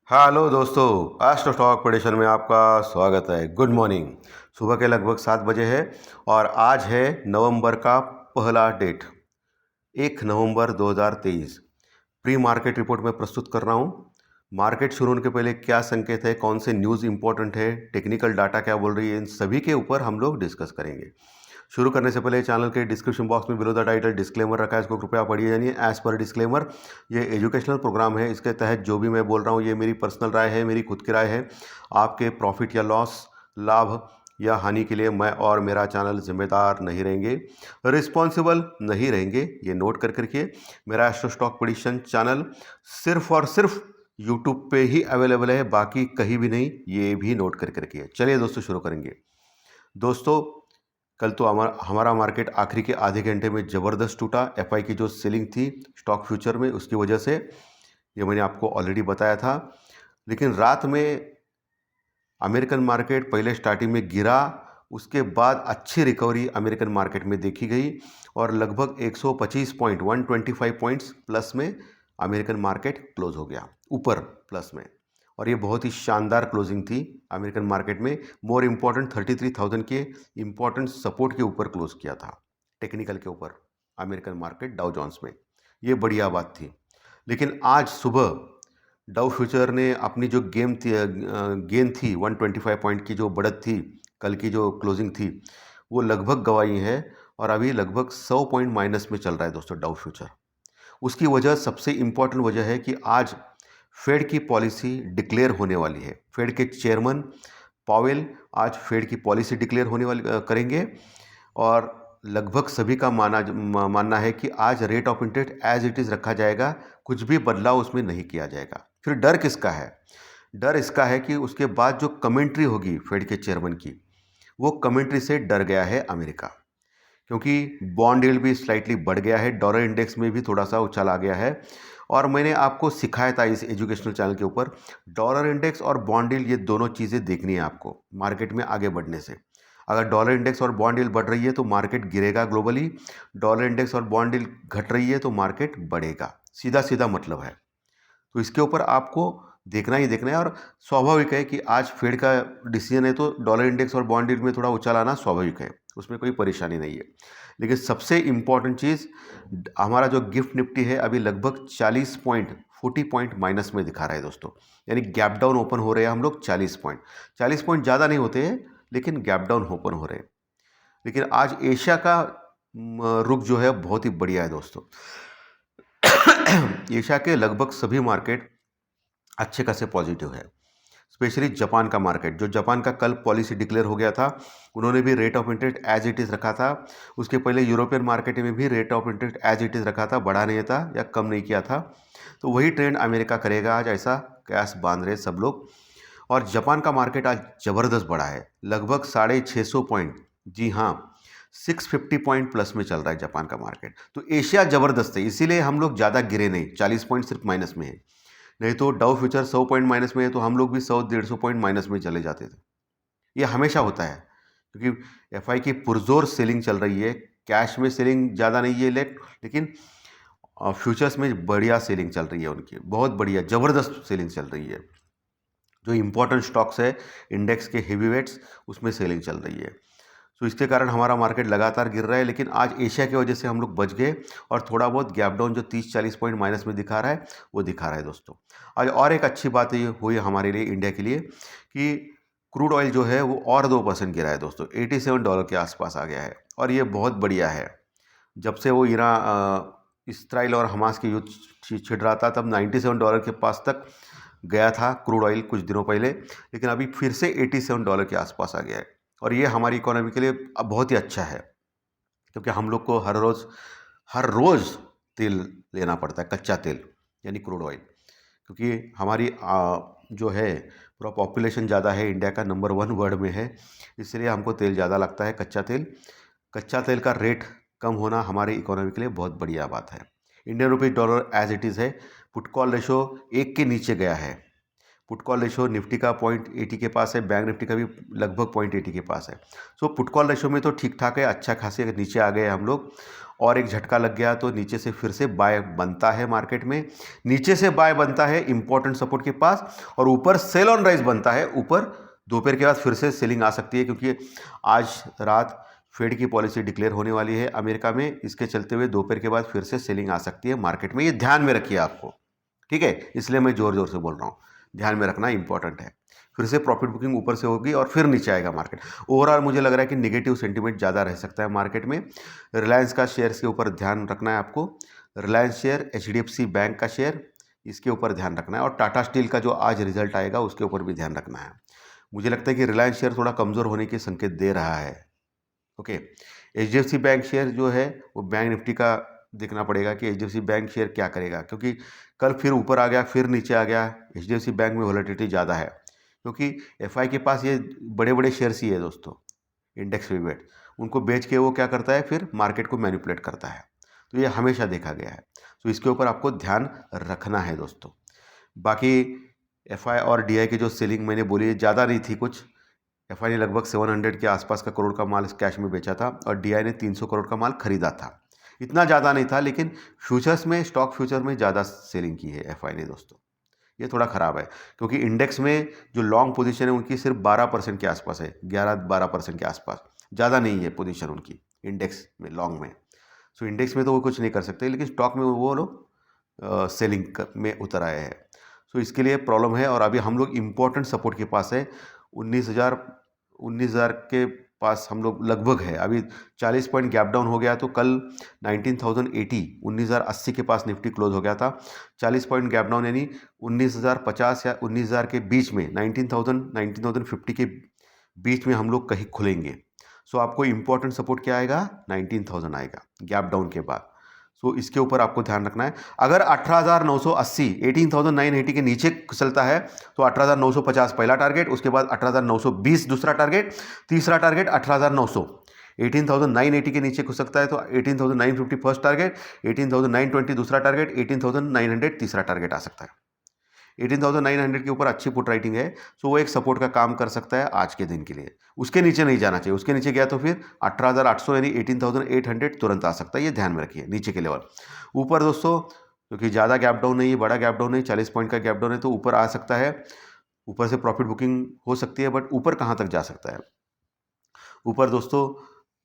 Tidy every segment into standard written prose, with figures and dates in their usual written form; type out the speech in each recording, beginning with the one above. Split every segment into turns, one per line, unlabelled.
Hello दोस्तों, astro stock prediction में आपका स्वागत है। Good morning. सुबह के लगभग 7 बजे है और आज है नवंबर का पहला डेट 1 नवंबर 2023। प्री मार्केट रिपोर्ट में प्रस्तुत कर रहा हूँ। मार्केट शुरू होने के पहले क्या संकेत है, कौन से न्यूज़ इंपॉर्टेंट है, टेक्निकल डाटा क्या बोल रही है, इन सभी के ऊपर हम लोग डिस्कस करेंगे। शुरू करने से पहले चैनल के डिस्क्रिप्शन बॉक्स में बिलो द टाइटल डिस्क्लेमर रखा है, इसको कृपया पढ़िए। यानी एज पर डिस्क्लेमर, ये एजुकेशनल प्रोग्राम है। इसके तहत जो भी मैं बोल रहा हूँ ये मेरी पर्सनल राय है, मेरी खुद की राय है। आपके प्रॉफिट या लॉस, लाभ या हानि के लिए मैं और मेरा चैनल जिम्मेदार नहीं रहेंगे, रिस्पॉन्सिबल नहीं रहेंगे। ये नोट कर करके मेरा एस्ट्रो स्टॉक प्रेडिक्शन चैनल सिर्फ और सिर्फ यूट्यूब पे ही अवेलेबल है, बाकी कहीं भी नहीं। ये भी नोट कर करके चलिए दोस्तों शुरू करेंगे। दोस्तों, कल तो हमारा मार्केट आखिरी के आधे घंटे में ज़बरदस्त टूटा। एफआई की जो सेलिंग थी स्टॉक फ्यूचर में, उसकी वजह से, ये मैंने आपको ऑलरेडी बताया था। लेकिन रात में अमेरिकन मार्केट पहले स्टार्टिंग में गिरा, उसके बाद अच्छी रिकवरी अमेरिकन मार्केट में देखी गई और लगभग 125 पॉइंट 125 पॉइंट्स प्लस में अमेरिकन मार्केट क्लोज हो गया, ऊपर प्लस में। और ये बहुत ही शानदार क्लोजिंग थी अमेरिकन मार्केट में। मोर इम्पॉर्टेंट 33,000 के इम्पॉर्टेंट सपोर्ट के ऊपर क्लोज किया था, टेक्निकल के ऊपर अमेरिकन मार्केट डाउ जोन्स में। ये बढ़िया बात थी। लेकिन आज सुबह डाउ फ्यूचर ने अपनी जो गेन थी 125 पॉइंट की, जो बढ़त थी, कल की जो क्लोजिंग थी, वो लगभग गंवाई है और अभी लगभग 100 पॉइंट माइनस में चल रहा है दोस्तों डाउ फ्यूचर। उसकी वजह, सबसे इम्पॉर्टेंट वजह है कि आज फेड की पॉलिसी डिक्लेयर होने वाली है। फेड के चेयरमैन पावेल आज फेड की पॉलिसी डिक्लेयर होने वाली करेंगे और लगभग सभी का मानना है कि आज rate of interest as it is रखा जाएगा, कुछ भी बदलाव उसमें नहीं किया जाएगा। फिर डर किसका है? डर इसका है कि उसके बाद जो कमेंट्री होगी फेड के चेयरमैन की, वो कमेंट्री से डर गया है अमेरिका, क्योंकि बॉन्ड यील्ड भी स्लाइटली बढ़ गया है, डॉलर इंडेक्स में भी थोड़ा सा उछाल आ गया है। और मैंने आपको सिखाया था इस एजुकेशनल चैनल के ऊपर, डॉलर इंडेक्स और बॉन्ड यील्ड, ये दोनों चीज़ें देखनी है आपको मार्केट में आगे बढ़ने से। अगर डॉलर इंडेक्स और बॉन्ड यील्ड बढ़ रही है तो मार्केट गिरेगा ग्लोबली, डॉलर इंडेक्स और बॉन्ड यील्ड घट रही है तो मार्केट बढ़ेगा। सीधा सीधा मतलब है। तो इसके ऊपर आपको देखना ही देखना है। और स्वाभाविक है कि आज फेड का डिसीजन है तो डॉलर इंडेक्स और बॉन्ड यील्ड में थोड़ा उछाल आना स्वाभाविक है, उसमें कोई परेशानी नहीं है। लेकिन सबसे इम्पॉर्टेंट चीज़, हमारा जो गिफ्ट निफ्टी है अभी लगभग 40 पॉइंट माइनस में दिखा रहा है दोस्तों। यानी गैप डाउन ओपन हो रहे हैं हम लोग 40 पॉइंट ज़्यादा नहीं होते हैं, लेकिन गैप डाउन ओपन हो रहे हैं। लेकिन आज एशिया का रुख जो है बहुत ही बढ़िया है दोस्तों। एशिया के लगभग सभी मार्केट अच्छे खासे पॉजिटिव है। स्पेशली जापान का मार्केट, जो जापान का कल पॉलिसी डिक्लेयर हो गया था, उन्होंने भी rate of interest as it is रखा था। उसके पहले यूरोपियन मार्केट में भी rate of interest as it is रखा था, बढ़ा नहीं था या कम नहीं किया था। तो वही ट्रेंड अमेरिका करेगा आज, ऐसा कयास बांध रहे सब लोग। और जापान का मार्केट आज ज़बरदस्त बढ़ा है, लगभग 650 पॉइंट, जी हाँ, 650 पॉइंट प्लस में चल रहा है जापान का मार्केट। तो एशिया ज़बरदस्त है, इसीलिए हम लोग ज़्यादा गिरे नहीं, 40 पॉइंट सिर्फ माइनस में है। नहीं तो डाउ फ्यूचर 100 पॉइंट माइनस में है तो हम लोग भी 100-150 पॉइंट माइनस में चले जाते थे। ये हमेशा होता है, क्योंकि एफआई की पुरजोर सेलिंग चल रही है। कैश में सेलिंग ज़्यादा नहीं है लेकिन फ्यूचर्स में बढ़िया सेलिंग चल रही है उनकी, बहुत बढ़िया ज़बरदस्त सेलिंग चल रही है। जो इम्पोर्टेंट स्टॉक्स है इंडेक्स के हेवी वेट्स, उसमें सेलिंग चल रही है। तो इसके कारण हमारा मार्केट लगातार गिर रहा है। लेकिन आज एशिया की वजह से हम लोग बच गए और थोड़ा बहुत गैप डाउन जो 30-40 पॉइंट माइनस में दिखा रहा है, वो दिखा रहा है दोस्तों। आज और एक अच्छी बात ये हुई हमारे लिए, इंडिया के लिए, कि क्रूड ऑयल जो है वो और 2% गिरा है दोस्तों, $87 के आसपास आ गया है। और ये बहुत बढ़िया है। जब से वो इसराइल और हमास के युद्ध छिड़ रहा था, तब $97 के पास तक गया था क्रूड ऑयल कुछ दिनों पहले, लेकिन अभी फिर से $87 के आसपास आ गया है। और ये हमारी इकोनॉमी के लिए अब बहुत ही अच्छा है, क्योंकि हम लोग को हर रोज़ तेल लेना पड़ता है, कच्चा तेल यानी क्रूड ऑयल। क्योंकि हमारी जो है पूरा पॉपुलेशन ज़्यादा है, इंडिया का नंबर 1 वर्ल्ड में है, इसलिए हमको तेल ज़्यादा लगता है, कच्चा तेल। कच्चा तेल का रेट कम होना हमारी इकोनॉमी के लिए बहुत बढ़िया बात है। Indian rupees dollar as it is है। पुट कॉल रेशो 1 के नीचे गया है। पुट कॉल रेशो निफ्टी का 0.80 के पास है, बैंक निफ्टी का भी लगभग 0.80 के पास है। सो पुट कॉल रेशो में तो ठीक ठाक है, अच्छा खासे नीचे आ गए हम लोग। और एक झटका लग गया तो नीचे से फिर से बाय बनता है मार्केट में, नीचे से बाय बनता है इंपॉर्टेंट सपोर्ट के पास, और ऊपर सेल ऑन राइज बनता है ऊपर। दोपहर के बाद फिर से सेलिंग आ सकती है, क्योंकि आज रात फेड की पॉलिसी डिक्लेयर होने वाली है अमेरिका में। इसके चलते हुए दोपहर के बाद फिर से सेलिंग आ सकती है मार्केट में, ये ध्यान में रखिए आपको, ठीक है। इसलिए मैं ज़ोर ज़ोर से बोल रहा हूँ, ध्यान में रखना इंपॉर्टेंट है। फिर से प्रॉफिट बुकिंग ऊपर से होगी और फिर नीचे आएगा मार्केट। ओवरऑल मुझे लग रहा है कि नेगेटिव सेंटीमेंट ज़्यादा रह सकता है मार्केट में। रिलायंस का शेयर्स के ऊपर ध्यान रखना है आपको, रिलायंस शेयर, HDFC बैंक का शेयर, इसके ऊपर ध्यान रखना है, और टाटा स्टील का जो आज रिजल्ट आएगा उसके ऊपर भी ध्यान रखना है। मुझे लगता है कि रिलायंस शेयर थोड़ा कमज़ोर होने के संकेत दे रहा है, ओके। HDFC बैंक शेयर जो है वो बैंक निफ्टी का देखना पड़ेगा कि HDFC बैंक शेयर क्या करेगा, क्योंकि कल फिर ऊपर आ गया फिर नीचे आ गया। HDFC बैंक में वॉलेटिलिटी ज़्यादा है, क्योंकि FI के पास ये बड़े बड़े शेयर्स ही है दोस्तों, इंडेक्स वेट, उनको बेच के वो क्या करता है, फिर मार्केट को मैनिपुलेट करता है। तो ये हमेशा देखा गया है, तो इसके ऊपर आपको ध्यान रखना है दोस्तों। बाकी FI और DI की जो सेलिंग मैंने बोली ज़्यादा नहीं थी कुछ। FI ने लगभग 700 के आसपास का करोड़ का माल कैश में बेचा था, और DI ने 300 करोड़ का माल खरीदा था। इतना ज़्यादा नहीं था, लेकिन फ्यूचर्स में, स्टॉक फ्यूचर में ज़्यादा सेलिंग की है FI ने दोस्तों। ये थोड़ा ख़राब है, क्योंकि इंडेक्स में जो लॉन्ग पोजीशन है उनकी सिर्फ 12% के आसपास है, 11-12% के आसपास, ज़्यादा नहीं है पोजीशन उनकी इंडेक्स में, लॉन्ग में। सो इंडेक्स में तो वो कुछ नहीं कर सकते, लेकिन स्टॉक में वो लोग सेलिंग में उतर आए हैं। सो इसके लिए प्रॉब्लम है, और अभी हम लोग इम्पोर्टेंट सपोर्ट के पास है। 19,000 के पास हम लोग लगभग है अभी। 40 पॉइंट गैप डाउन हो गया, तो कल 19,080, 19,080 के पास निफ्टी क्लोज हो गया था। 40 पॉइंट गैप डाउन यानी 19,050 या 19,000 के बीच में, 19,050 के बीच में हम लोग कहीं खुलेंगे। सो आपको इम्पोर्टेंट सपोर्ट क्या आएगा, 19,000 आएगा गैप डाउन के बाद। सो इसके ऊपर आपको ध्यान रखना है। अगर 18,980, 18,980 के नीचे चलता है तो 18,950 पहला टारगेट, उसके बाद 18,920 दूसरा टारगेट, तीसरा टारगेट 18,900। 18,980 के नीचे खुल सकता है तो 18,950 फर्स्ट टारगेट, 18,920 दूसरा टारगेट, 18,900 तीसरा टारगेट आ सकता है। 18,900 के ऊपर अच्छी पुट राइटिंग है, सो वो एक सपोर्ट का काम कर सकता है आज के दिन के लिए। उसके नीचे नहीं जाना चाहिए, उसके नीचे गया तो फिर 18,800 यानी 18,800 तुरंत आ सकता है, ये ध्यान में रखिए नीचे के लेवल। ऊपर दोस्तों क्योंकि ज़्यादा गैप डाउन नहीं है, बड़ा गैप डाउन नहीं, 40 पॉइंट का गैप डाउन है, तो ऊपर आ सकता है, ऊपर से प्रॉफिट बुकिंग हो सकती है, बट ऊपर कहाँ तक जा सकता है। ऊपर दोस्तों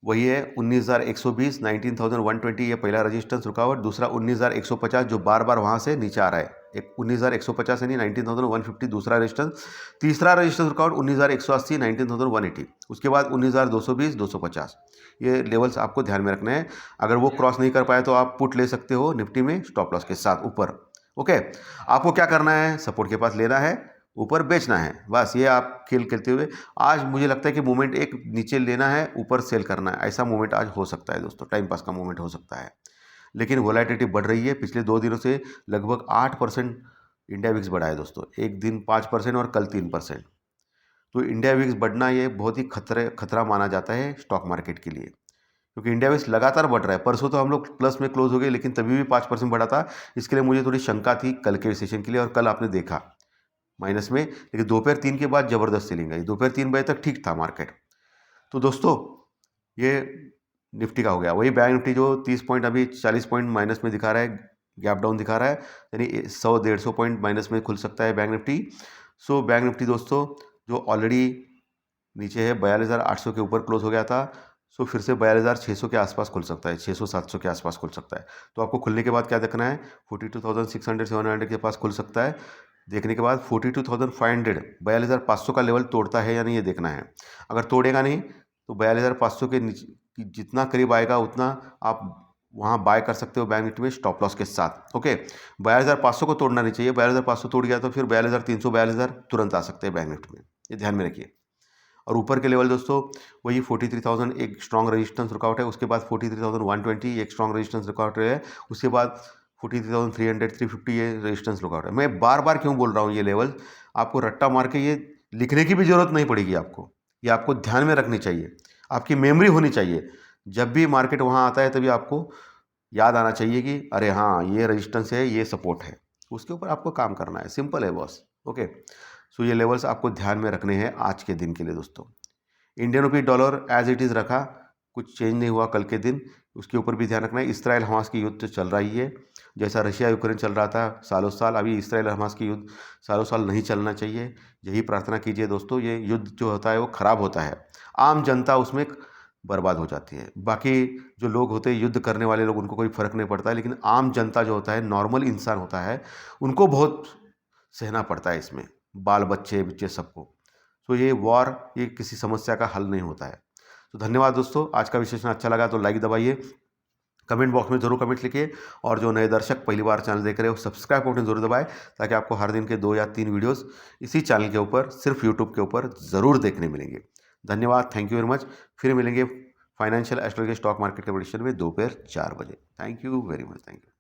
वही है 19,120, 19,120 ये पहला रेजिस्टेंस रुकावट, दूसरा 19,150 जो बार बार वहाँ से नीचे आ रहा है, एक 19,150 यानी 19,150 दूसरा रेजिस्टेंस, तीसरा रेजिस्टेंस रुकावट 19,180, 19,180, उसके बाद 19,220, 250, ये लेवल्स आपको ध्यान में रखना है। अगर वो क्रॉस नहीं कर पाए तो आप पुट ले सकते हो निफ्टी में स्टॉप लॉस के साथ ऊपर, ओके। आपको क्या करना है, सपोर्ट के पास लेना है, ऊपर बेचना है, बस ये आप खेल खेलते हुए। आज मुझे लगता है कि मूवमेंट एक नीचे लेना है, ऊपर सेल करना है, ऐसा मूवमेंट आज हो सकता है दोस्तों, टाइम पास का मूवमेंट हो सकता है। लेकिन वोलेटिलिटी बढ़ रही है, पिछले 2 दिनों से लगभग 8% इंडिया विक्स बढ़ा है दोस्तों, एक दिन 5% और कल 3%। तो इंडिया विक्स बढ़ना ये बहुत ही खतरा माना जाता है स्टॉक मार्केट के लिए, क्योंकि इंडिया विक्स लगातार बढ़ रहा है। परसों तो हम लोग प्लस में क्लोज हो गए, लेकिन तभी भी 5% बढ़ा था। इसके लिए मुझे थोड़ी शंका थी कल के सेशन के लिए, और कल आपने देखा माइनस में, लेकिन दोपहर 3 के बाद ज़बरदस्त सेलिंग आई, दोपहर 3 बजे तक ठीक था मार्केट। तो दोस्तों ये निफ्टी का हो गया। वही बैंक निफ्टी जो 30 पॉइंट अभी 40 पॉइंट माइनस में दिखा रहा है, गैप डाउन दिखा रहा है, यानी 100-150 पॉइंट माइनस में खुल सकता है bank Nifty. So bank Nifty दोस्तों जो ऑलरेडी नीचे है 42,800 के ऊपर क्लोज हो गया था, सो फिर से 42,600 के आसपास खुल सकता है, 600-700 के आसपास खुल सकता है। तो आपको खुलने के बाद क्या देखना है, 42,600-700 के पास खुल सकता है। देखने के बाद 42,500, 42,500 का लेवल तोड़ता है या नहीं ये देखना है। अगर तोड़ेगा नहीं तो 42,500 के नीचे जितना करीब आएगा उतना आप वहाँ बाय कर सकते हो बैंक निफ्टी में स्टॉप लॉस के साथ, ओके। 42,500 को तोड़ना नहीं चाहिए, 42,500 तोड़ गया तो फिर 42,300, 42,000 तुरंत आ सकते हैं बैंक निफ्टी में, ये ध्यान में रखिए। और ऊपर के लेवल दोस्तों वही 43,000 एक स्ट्रॉन्ग रेजिस्टेंस रुकावट है, उसके बाद 43,120 एक स्ट्रॉन्ग रेजिस्टेंस रुकावट है, उसके बाद 43,300, 350 ये रेजिस्टेंस रुकावट है। मैं बार बार क्यों बोल रहा हूँ ये लेवल, आपको रट्टा मार के ये लिखने की भी ज़रूरत नहीं पड़ेगी आपको, ये आपको ध्यान में रखनी चाहिए, आपकी मेमोरी होनी चाहिए। जब भी मार्केट वहाँ आता है तभी आपको याद आना चाहिए कि अरे हाँ ये रेजिस्टेंस है, ये सपोर्ट है, उसके ऊपर आपको काम करना है, सिंपल है बॉस, ओके। सो ये लेवल्स आपको ध्यान में रखने हैं आज के दिन के लिए दोस्तों। Indian rupee dollar as it is रखा, कुछ चेंज नहीं हुआ कल के दिन, उसके ऊपर भी ध्यान रखना है। इसराइल हमास की युद्ध चल रही है, जैसा रशिया यूक्रेन चल रहा था सालों साल, अभी इसराइल हमास की युद्ध सालों साल नहीं चलना चाहिए। यही प्रार्थना कीजिए दोस्तों, ये युद्ध जो होता है वो ख़राब होता है, आम जनता उसमें बर्बाद हो जाती है। बाकी जो लोग होते हैं युद्ध करने वाले लोग, उनको कोई फ़र्क नहीं पड़ता है, लेकिन आम जनता जो होता है, नॉर्मल इंसान होता है, उनको बहुत सहना पड़ता है इसमें, बाल बच्चे बच्चे सबको। तो ये वॉर, ये किसी समस्या का हल नहीं होता है। तो धन्यवाद दोस्तों, आज का विश्लेषण अच्छा लगा तो लाइक दबाइए, कमेंट बॉक्स में ज़रूर कमेंट लिखिए, और जो नए दर्शक पहली बार चैनल देख रहे हो सब्सक्राइब बटन ज़रूर दबाएं, ताकि आपको हर दिन के 2 या 3 वीडियोस इसी चैनल के ऊपर, सिर्फ यूट्यूब के ऊपर ज़रूर देखने मिलेंगे। धन्यवाद, थैंक यू वेरी मच। फिर मिलेंगे फाइनेंशियल एस्ट्रोलॉजी स्टॉक मार्केट के प्रेडिक्शन में दोपहर 4 बजे। Thank you very much, thank you.